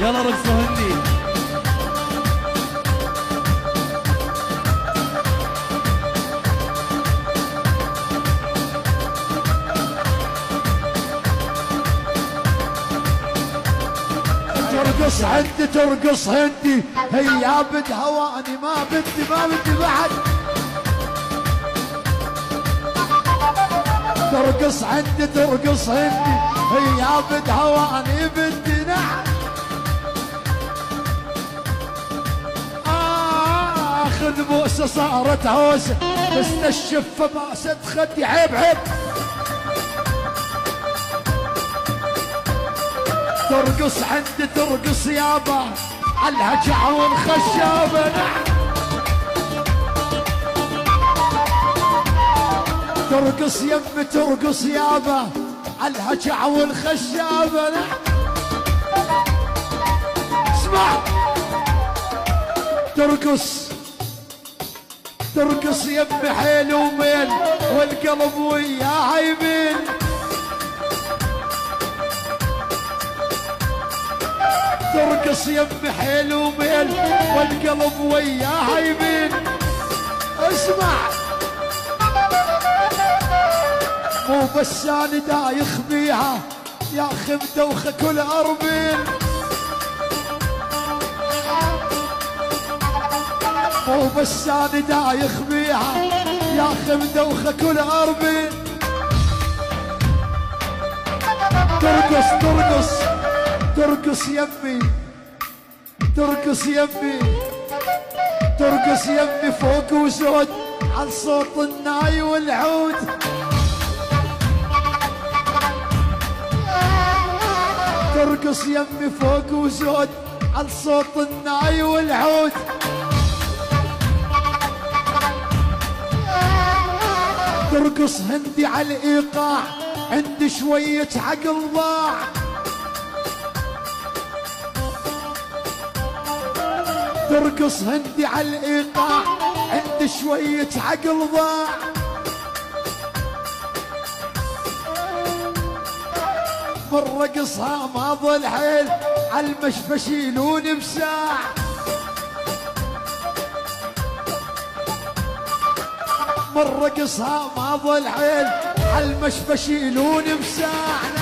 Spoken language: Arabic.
يلا رقصوا هندي. ترقص عندي ترقص هندي، هي بد هواني ما بدي بعد. ترقص عندي ترقص هندي، هي بد هواني بدي نعم. اخذ بوسه صارت هوسه، بس الشفه باسه خدي عيب عيب. ترقص عندي ترقص يابا عالهجع والخشابة نعم. ترقص يمي ترقص يابا عالهجع والخشابة نعم. اسمع ترقص ترقص يمي حيل وميل والقلب وياها يميل. ترقص يمي حيل وميل والقلب وياها يميل. اسمع مو بس انا دايخ بيها يا اخي مدوخه كل اربين. مو بس انا دايخ بيها يا اخي مدوخه كل اربين. ترقص ترقص ترقص يمي ترقص يمي ترقص يمي فوق وزود على صوت الناي والعود. ترقص يمي فوق وزود على صوت الناي والعود. ترقص هندي على الايقاع عندي شوية عقل ضاع. ترقص هندي على الايقاع عندي شوية عقل ضاع. من رقصها ما ظل حيل عالمشفى يشيلوني بساع. من رقصها ما ظل حيل عالمشفى يشيلوني بساع.